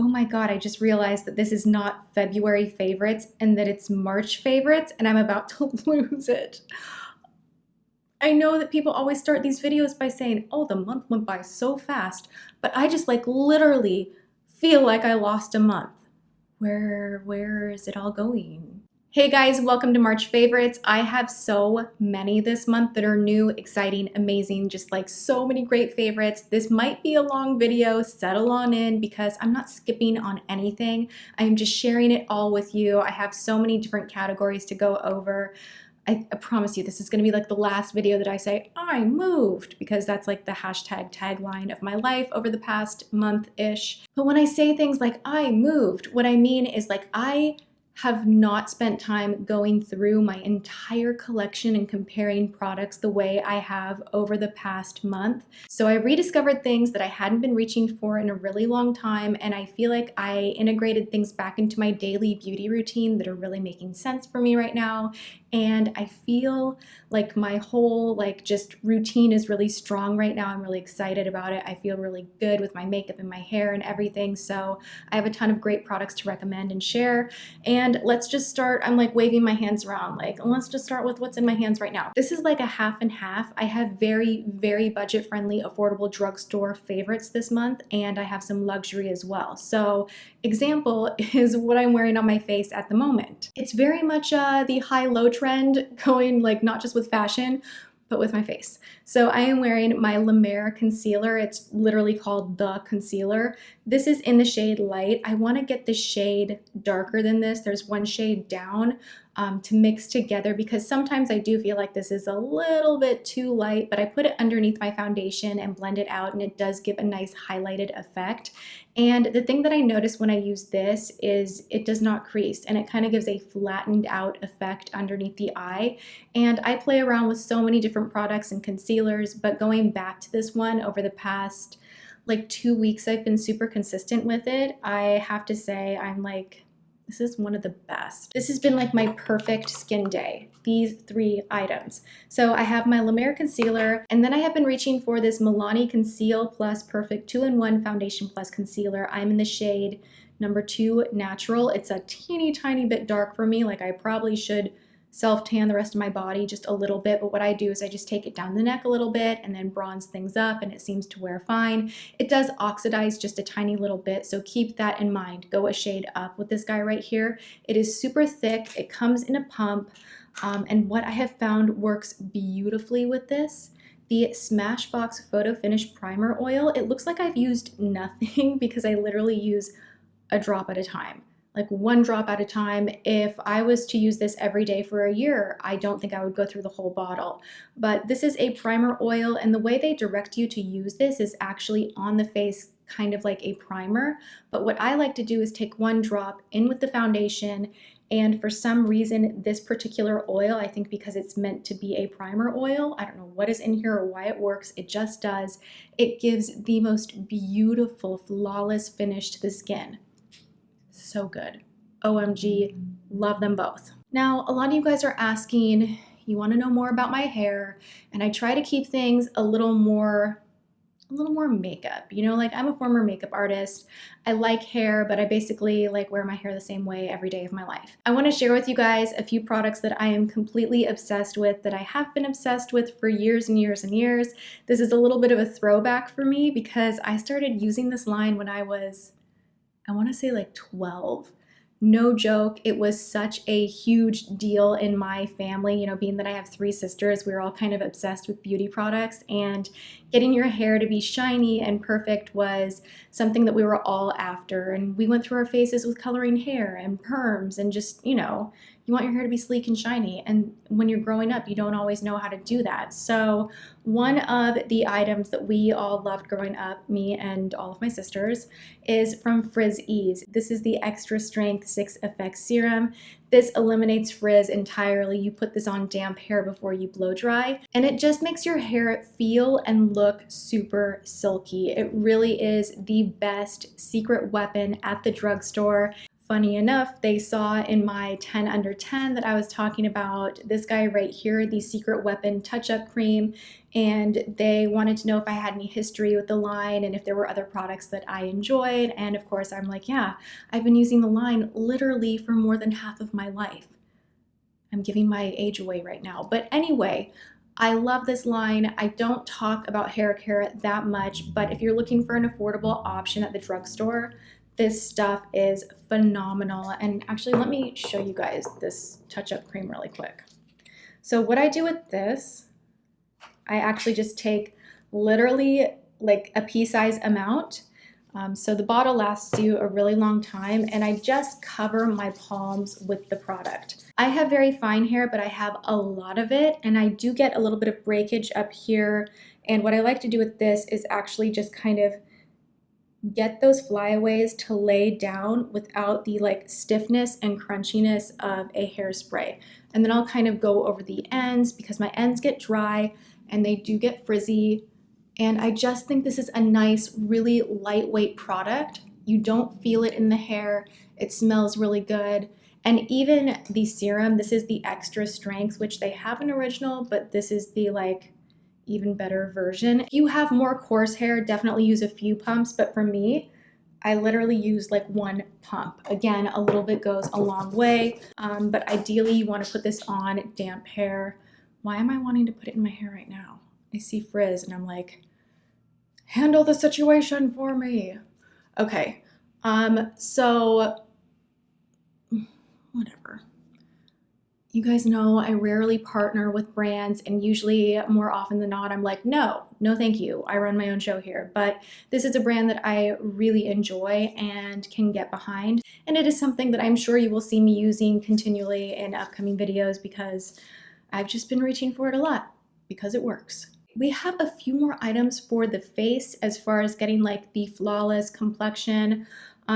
Oh my God, I just realized that this is not February favorites and that it's March favorites, and I'm about to lose it. I know that people always start these videos by saying, oh, the month went by so fast, but I just like literally feel like I lost a month. Where is it all going? Hey guys, welcome to March favorites. I have so many this month that are new, exciting, amazing, just like so many great favorites. This might be a long video, settle on in because I'm not skipping on anything. I'm just sharing it all with you. I have so many different categories to go over. I promise you this is going to be like the last video that I say I moved, because that's like the hashtag tagline of my life over the past month-ish. But when I say things like I moved, what I mean is like I have not spent time going through my entire collection and comparing products the way I have over the past month. So I rediscovered things that I hadn't been reaching for in a really long time, and I feel like I integrated things back into my daily beauty routine that are really making sense for me right now. And I feel like my whole just routine is really strong right now. I'm really excited about it. I feel really good with my makeup and my hair and everything. So I have a ton of great products to recommend and share. And let's just start. I'm like waving my hands around, like, let's just start with what's in my hands right now. This is like a half and half. I have very, very budget friendly, affordable drugstore favorites this month, and I have some luxury as well. So example is what I'm wearing on my face at the moment. It's very much the high-low trend, going like not just with fashion, but with my face. So I am wearing my Mer Concealer. It's literally called The Concealer. This is in the shade Light. I want to get the shade darker than this. There's one shade down to mix together, because sometimes I do feel like this is a little bit too light, but I put it underneath my foundation and blend it out, and it does give a nice highlighted effect. And the thing that I noticed when I use this is it does not crease, and it kind of gives a flattened out effect underneath the eye. And I play around with so many different products and concealers, but going back to this one over the past like 2 weeks, I've been super consistent with it. I have to say, I'm like, this is one of the best. This has been like my perfect skin day, these 3 items. So I have my Mer Concealer, and then I have been reaching for this Milani Conceal Plus Perfect 2-in-1 Foundation Plus Concealer. I'm in the shade number 2 Natural. It's a teeny tiny bit dark for me. Like I probably should self-tan the rest of my body just a little bit, but what I do is I just take it down the neck a little bit and then bronze things up, and it seems to wear fine. It does oxidize just a tiny little bit, so keep that in mind. Go a shade up with this guy right here. It is super thick. It comes in a pump, and what I have found works beautifully with this, the Smashbox Photo Finish Primer Oil. It looks like I've used nothing because I literally use a drop at a time. Like 1 drop at a time. If I was to use this every day for a year, I don't think I would go through the whole bottle. But this is a primer oil, and the way they direct you to use this is actually on the face, kind of like a primer. But what I like to do is take 1 drop in with the foundation, and for some reason, this particular oil, I think because it's meant to be a primer oil, I don't know what is in here or why it works, it just does. It gives the most beautiful, flawless finish to the skin. So good. OMG, love them both. Now, a lot of you guys are asking, you want to know more about my hair, and I try to keep things a little more makeup. You know, like I'm a former makeup artist. I like hair, but I basically like wear my hair the same way every day of my life. I want to share with you guys a few products that I am completely obsessed with, that I have been obsessed with for years and years and years. This is a little bit of a throwback for me because I started using this line when I was, I want to say like 12. No joke, it was such a huge deal in my family. You know, being that I have 3 sisters, we were all kind of obsessed with beauty products, and getting your hair to be shiny and perfect was something that we were all after. And we went through our phases with coloring hair and perms and just, you know, you want your hair to be sleek and shiny. And when you're growing up, you don't always know how to do that. So one of the items that we all loved growing up, me and all of my sisters, is from Frizz Ease. This is the Extra Strength 6 FX Serum. This eliminates frizz entirely. You put this on damp hair before you blow dry, and it just makes your hair feel and look super silky. It really is the best secret weapon at the drugstore. funny enough, they saw in my 10 under 10 that I was talking about this guy right here, the Secret Weapon Touch-Up Cream, and they wanted to know if I had any history with the line and if there were other products that I enjoyed. And of course, I'm like, yeah, I've been using the line literally for more than half of my life. I'm giving my age away right now. But anyway, I love this line. I don't talk about hair care that much, but if you're looking for an affordable option at the drugstore, this stuff is phenomenal. And actually, let me show you guys this touch-up cream really quick. So what I do with this, I actually just take literally like a pea-size amount. So the bottle lasts you a really long time, and I just cover my palms with the product. I have very fine hair, but I have a lot of it, and I do get a little bit of breakage up here. And what I like to do with this is actually just kind of get those flyaways to lay down without the like stiffness and crunchiness of a hairspray. And then I'll kind of go over the ends because my ends get dry and they do get frizzy. And I just think this is a nice, really lightweight product. You don't feel it in the hair. It smells really good. And even the serum, this is the extra strength, which they have an original, but this is the like even better version. If you have more coarse hair, definitely use a few pumps, but for me, I literally use like one pump. Again, a little bit goes a long way, but ideally you want to put this on damp hair. Why am I wanting to put it in my hair right now? I see Frizz and I'm like, handle the situation for me. Okay, so whatever. You guys know I rarely partner with brands, and usually more often than not, I'm like, no, thank you. I run my own show here. But this is a brand that I really enjoy and can get behind. And it is something that I'm sure you will see me using continually in upcoming videos because I've just been reaching for it a lot because it works. We have a few more items for the face as far as getting like the flawless complexion.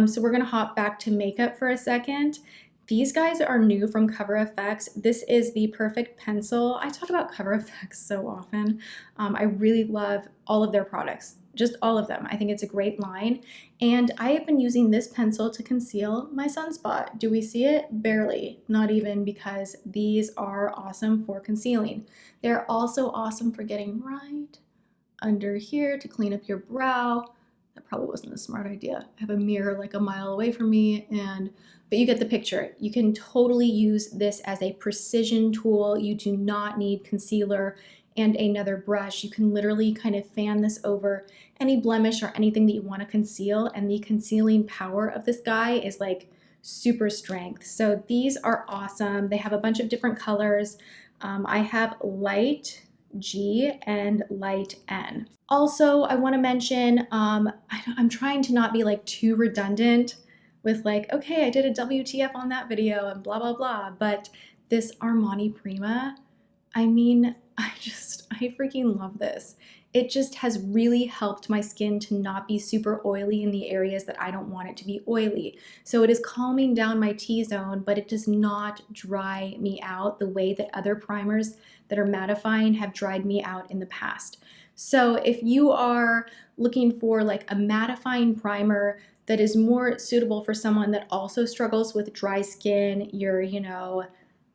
So we're gonna hop back to makeup for a second. These guys are new from Cover FX. This is the Perfect Pencil. I talk about Cover FX so often. I really love all of their products, just all of them. I think it's a great line. And I have been using this pencil to conceal my sunspot. Do we see it? Barely, not even, because these are awesome for concealing. They're also awesome for getting right under here to clean up your brow. That probably wasn't a smart idea. I have a mirror like a mile away from me, but you get the picture. You can totally use this as a precision tool. You do not need concealer and another brush. You can literally kind of fan this over any blemish or anything that you want to conceal, and the concealing power of this guy is like super strength. So these are awesome. They have a bunch of different colors. I have light G and light N. Also, I want to mention, I'm trying to not be like too redundant with like, okay, I did a WTF on that video and blah, blah, blah. But this Armani Prima, I mean, I freaking love this. It just has really helped my skin to not be super oily in the areas that I don't want it to be oily. So it is calming down my T-zone, but it does not dry me out the way that other primers that are mattifying have dried me out in the past. So if you are looking for like a mattifying primer that is more suitable for someone that also struggles with dry skin, you're,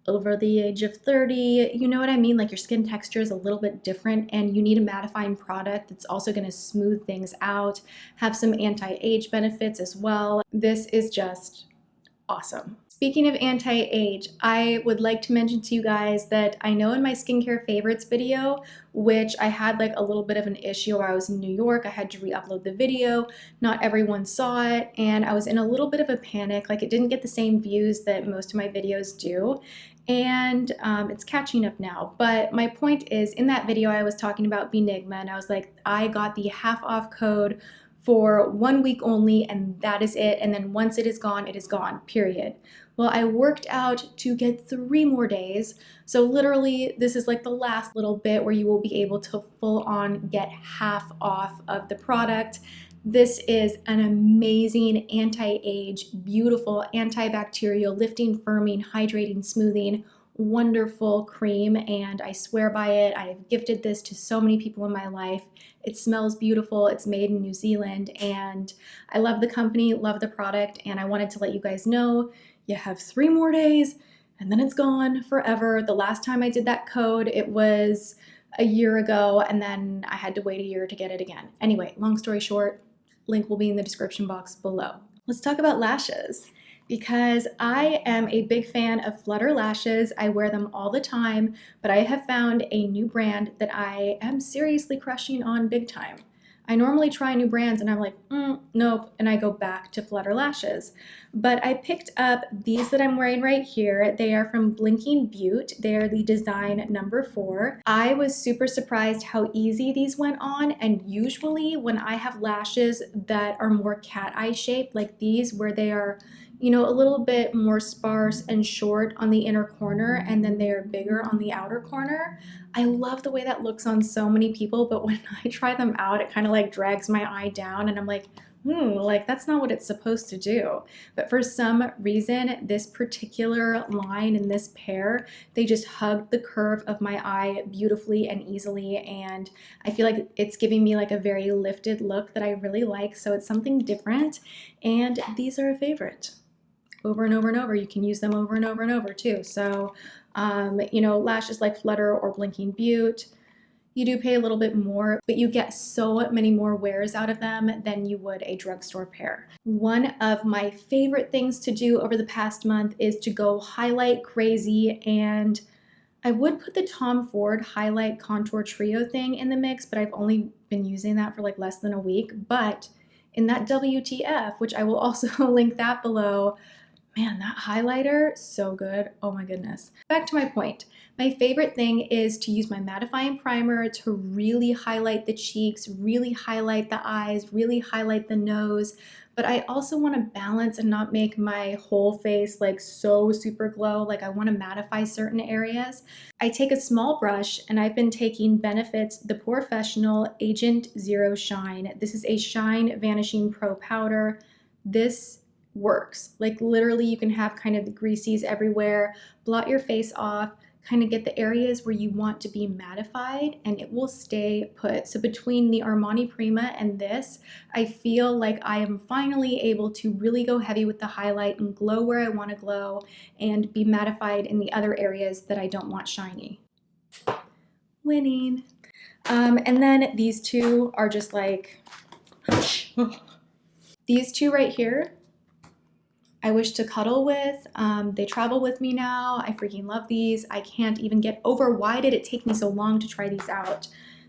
over the age of 30, you know what I mean? Like your skin texture is a little bit different and you need a mattifying product that's also gonna smooth things out, have some anti-age benefits as well. This is just awesome. Speaking of anti-age, I would like to mention to you guys that I know in my skincare favorites video, which I had like a little bit of an issue while I was in New York, I had to re-upload the video. Not everyone saw it, and I was in a little bit of a panic. Like it didn't get the same views that most of my videos do. And it's catching up now. But my point is, in that video, I was talking about Benigma, and I was like, I got the half off code for 1 week only, and that is it. And then once it is gone, period. Well, I worked out to get 3 more days. So literally, this is like the last little bit where you will be able to full on get half off of the product. This is an amazing anti-age, beautiful, antibacterial, lifting, firming, hydrating, smoothing, wonderful cream, and I swear by it. I have gifted this to so many people in my life. It smells beautiful. It's made in New Zealand, and I love the company, love the product, and I wanted to let you guys know you have 3 more days and then it's gone forever. The last time I did that code, it was a year ago, and then I had to wait a year to get it again. Anyway, long story short, link will be in the description box below. Let's talk about lashes, because I am a big fan of Flutter lashes. I wear them all the time, but I have found a new brand that I am seriously crushing on big time. I normally try new brands and I'm like, nope, and I go back to Flutter lashes. But I picked up these that I'm wearing right here. They are from Blinking Beaut. They are the design number 4. I was super surprised how easy these went on, and usually when I have lashes that are more cat eye shaped, like these, where they are, you know, a little bit more sparse and short on the inner corner, and then they are bigger on the outer corner. I love the way that looks on so many people, but when I try them out, it kind of like drags my eye down, and I'm like, like that's not what it's supposed to do. But for some reason, this particular line in this pair, they just hugged the curve of my eye beautifully and easily, and I feel like it's giving me like a very lifted look that I really like. So it's something different, and these are a favorite. Over and over and over. You can use them over and over and over too. So, you know, lashes like Flutter or Blinking Beaut, you do pay a little bit more, but you get so many more wears out of them than you would a drugstore pair. One of my favorite things to do over the past month is to go highlight crazy, and I would put the Tom Ford Highlight Contour Trio thing in the mix, but I've only been using that for like less than a week. But in that WTF, which I will also link that below, man, that highlighter, so good. Oh my goodness. Back to my point. My favorite thing is to use my mattifying primer to really highlight the cheeks, really highlight the eyes, really highlight the nose. But I also want to balance and not make my whole face like so super glow. Like I want to mattify certain areas. I take a small brush, and I've been taking Benefit's The Professional Agent Zero Shine. This is a Shine Vanishing Pro Powder. This works. Like literally you can have kind of the greases everywhere, blot your face off, kind of get the areas where you want to be mattified, and it will stay put. So between the Armani Prima and this, I feel like I am finally able to really go heavy with the highlight and glow where I want to glow and be mattified in the other areas that I don't want shiny. Winning. And then these two are just like, these two right here, I wish to cuddle with. They travel with me now. I freaking love these. I can't even get over why did it take me so long to try these out.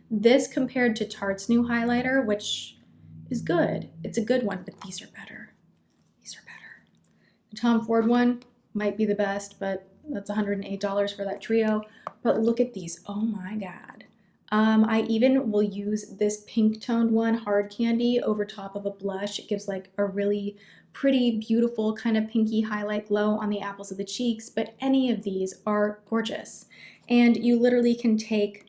This compared to Tarte's new highlighter, which is good. It's a good one, but these are better. These are better. The Tom Ford one might be the best, but that's $108 for that trio. But look at these. Oh my God. I even will use this pink toned one, Hard Candy, over top of a blush. It gives like a really pretty, beautiful kind of pinky highlight glow on the apples of the cheeks, but any of these are gorgeous. And you literally can take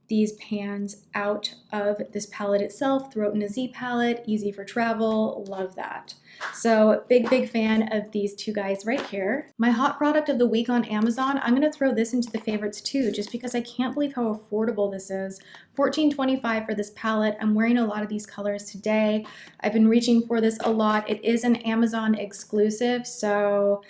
these pans out of this palette itself, throw it in a Z palette, easy for travel, love that. So big fan of these two guys right here. My hot product of the week on Amazon, I'm gonna throw this into the favorites too, just because I can't believe how affordable this is. $14.25 for this palette. I'm wearing a lot of these colors today. I've been reaching for this a lot. It is an Amazon exclusive, so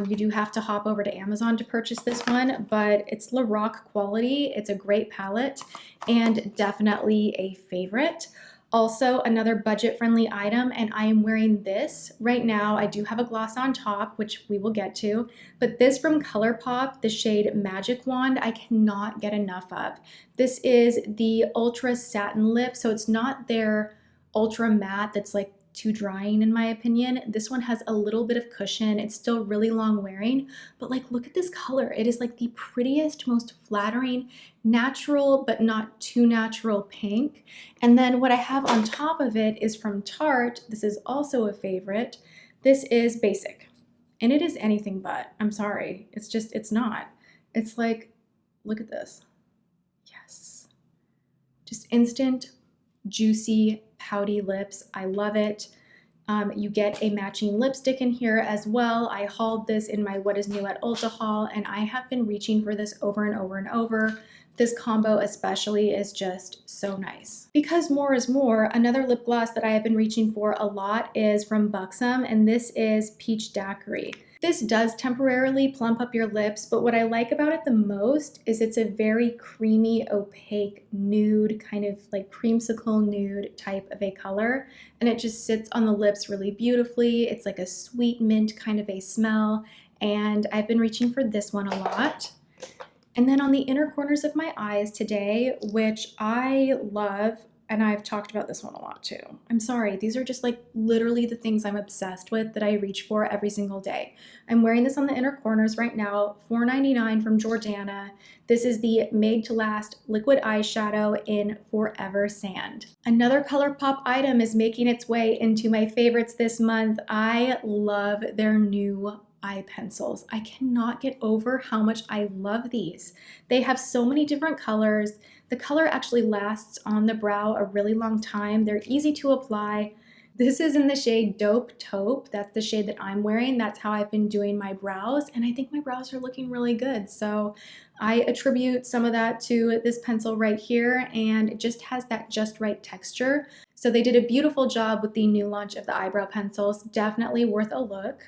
you do have to hop over to Amazon to purchase this one, but it's LORAC quality. It's a great palette and definitely a favorite. Also, another budget-friendly item, and I am wearing this right now. I do have a gloss on top, which we will get to, but this from ColourPop, the shade Magic Wand, I cannot get enough of. This is the Ultra Satin Lip, so it's not their Ultra Matte that's like too drying in my opinion. This one has a little bit of cushion. It's still really long wearing, but like look at this color. It is like the prettiest, most flattering, natural but not too natural pink. And then what I have on top of it is from Tarte. This is also a favorite. This is Basic, and it is anything but. I'm sorry. It's just, it's not. It's like, look at this. Yes. Just instant, juicy, pouty lips. I love it. You get a matching lipstick in here as well. I hauled this in my What Is New at Ulta haul, and I have been reaching for this over and over and over. This combo especially is just so nice. Because more is more, another lip gloss that I have been reaching for a lot is from Buxom, and this is Peach Daiquiri. This does temporarily plump up your lips, but what I like about it the most is it's a very creamy, opaque nude, kind of like creamsicle nude type of a color, and it just sits on the lips really beautifully. It's like a sweet mint kind of a smell, and I've been reaching for this one a lot. And then on the inner corners of my eyes today, which I love, and I've talked about this one a lot too. I'm sorry, these are just like literally the things I'm obsessed with that I reach for every single day. I'm wearing this on the inner corners right now, $4.99 from Jordana. This is the Made to Last liquid eyeshadow in Forever Sand. Another ColourPop item is making its way into my favorites this month. I love their new eye pencils. I cannot get over how much I love these. They have so many different colors. The color actually lasts on the brow a really long time. They're easy to apply. This is in the shade Dope Taupe. That's the shade that I'm wearing. That's how I've been doing my brows, and I think my brows are looking really good. So I attribute some of that to this pencil right here, and it just has that just right texture. So they did a beautiful job with the new launch of the eyebrow pencils. Definitely worth a look.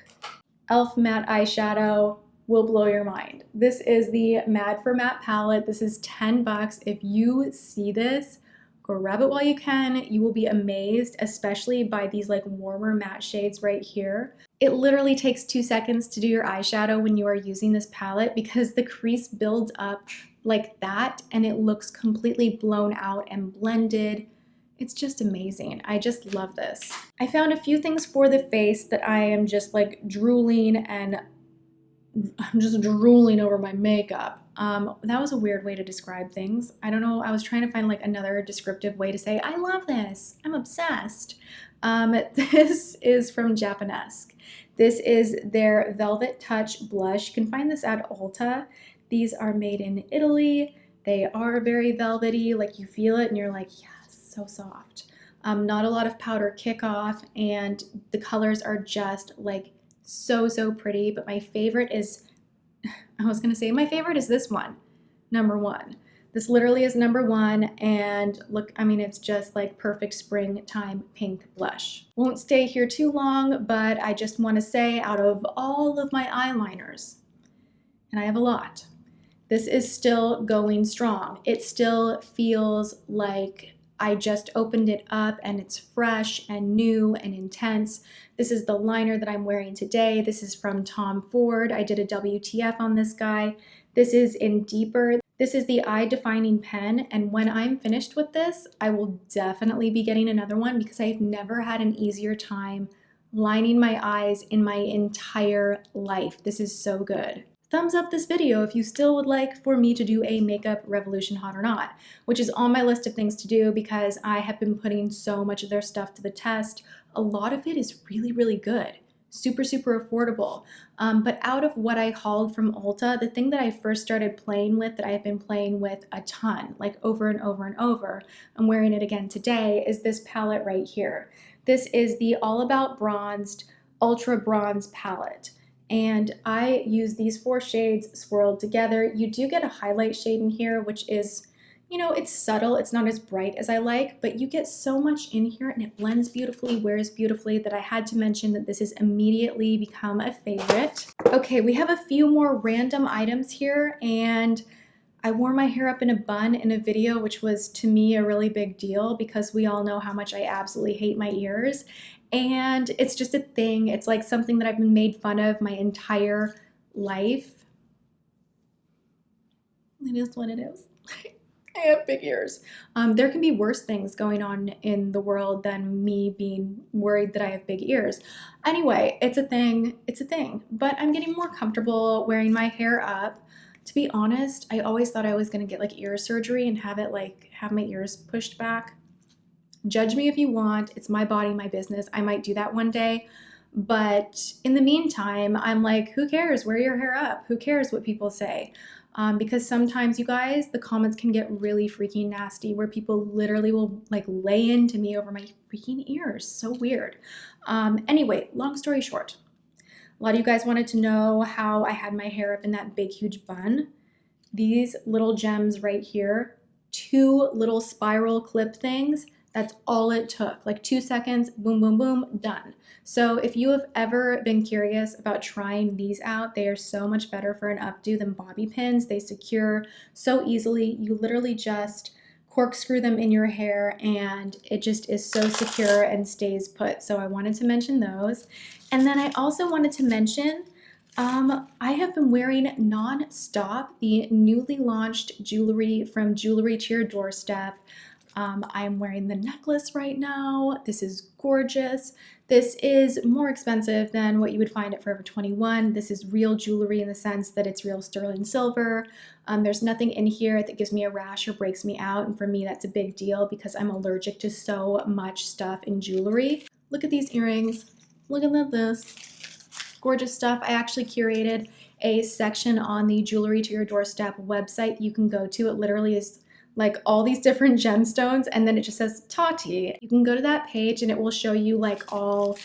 e.l.f. matte eyeshadow will blow your mind. This is the Mad for Matte palette. This is 10 bucks. If you see this, grab it while you can. You will be amazed, especially by these like warmer matte shades right here. It literally takes 2 seconds to do your eyeshadow when you are using this palette because the crease builds up like that and it looks completely blown out and blended. It's just amazing. I just love this. I found a few things for the face that I am just like drooling, and I'm just drooling over my makeup. That was a weird way to describe things. I don't know. I was trying to find like another descriptive way to say, I love this. I'm obsessed. This is from Japanesque. This is their Velvet Touch blush. You can find this at Ulta. These are made in Italy. They are very velvety, like you feel it and you're like, yes, so soft. Not a lot of powder kickoff, and the colors are just like so pretty. But my favorite is, my favorite is this one, number 1. This literally is number 1, and look, I mean, it's just like perfect springtime pink blush. Won't stay here too long, but I just want to say, out of all of my eyeliners, and I have a lot, this is still going strong. It still feels like I just opened it up and it's fresh and new and intense. This is the liner that I'm wearing today. This is from Tom Ford. I did a WTF on this guy. This is in Deeper. This is the eye defining pen, and when I'm finished with this, I will definitely be getting another one because I've never had an easier time lining my eyes in my entire life. This is so good. Thumbs up this video if you still would like for me to do a makeup revolution hot or not, which is on my list of things to do because I have been putting so much of their stuff to the test. A lot of it is really good. Super affordable. But out of what I hauled from Ulta, the thing that I first started playing with, that I've been playing with a ton, like over and over, I'm wearing it again today, is this palette right here. This is the All About Bronzed Ultra Bronze palette. And I use these 4 shades swirled together. You do get a highlight shade in here, which is, you know, it's subtle. It's not as bright as I like, but you get so much in here and it blends beautifully, wears beautifully, that I had to mention that this has immediately become a favorite. Okay, we have a few more random items here, and I wore my hair up in a bun in a video, which was to me a really big deal because we all know how much I absolutely hate my ears. And it's just a thing. It's like something that I've been made fun of my entire life. It is what it is. I have big ears. There can be worse things going on in the world than me being worried that I have big ears. Anyway, it's a thing. It's a thing. But I'm getting more comfortable wearing my hair up. To be honest, I always thought I was going to get like ear surgery and have my ears pushed back. Judge me if you want. It's my body, my business. I might do that one day. But in the meantime, I'm like, who cares? Wear your hair up. Who cares what people say? Because sometimes, you guys, the comments can get really freaking nasty where people literally will like lay into me over my freaking ears. So weird. Anyway, long story short, a lot of you guys wanted to know how I had my hair up in that big, huge bun. these little gems right here, 2 little spiral clip things. That's all it took, like 2 seconds, boom, boom, boom, done. So if you have ever been curious about trying these out, they are so much better for an updo than bobby pins. They secure so easily. You literally just corkscrew them in your hair and it just is so secure and stays put. So I wanted to mention those. And then I also wanted to mention I have been wearing non-stop the newly launched jewelry from Jewelry to Your Doorstep. I'm wearing the necklace right now. This is gorgeous. This is more expensive than what you would find at Forever 21. This is real jewelry in the sense that it's real sterling silver. There's nothing in here that gives me a rash or breaks me out. And for me, that's a big deal because I'm allergic to so much stuff in jewelry. Look at these earrings. Look at this. Gorgeous stuff. I actually curated a section on the Jewelry to Your Doorstep website you can go to. It literally is like all these different gemstones and then it just says Tati. You can go to that page and it will show you like all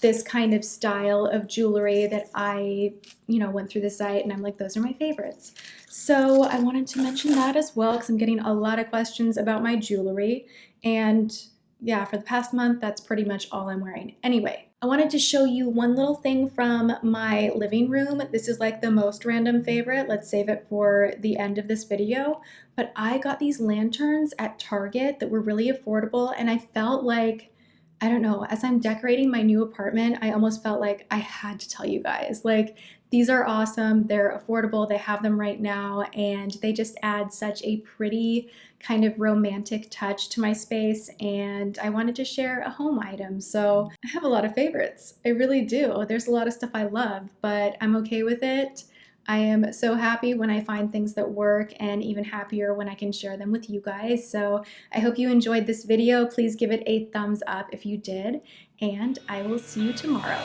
this kind of style of jewelry that I, went through the site and I'm like, those are my favorites. So I wanted to mention that as well because I'm getting a lot of questions about my jewelry. And yeah, for the past month, that's pretty much all I'm wearing. Anyway, I wanted to show you one little thing from my living room. This is like the most random favorite. Let's save it for the end of this video. But I got these lanterns at Target that were really affordable and I felt like, I don't know, as I'm decorating my new apartment, I almost felt like I had to tell you guys. Like, these are awesome, they're affordable, they have them right now, and they just add such a pretty kind of romantic touch to my space, and I wanted to share a home item. So I have a lot of favorites, I really do. There's a lot of stuff I love, but I'm okay with it. I am so happy when I find things that work and even happier when I can share them with you guys. So I hope you enjoyed this video. Please give it a thumbs up if you did, and I will see you tomorrow.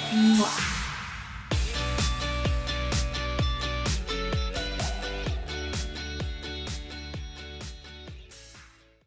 Mwah.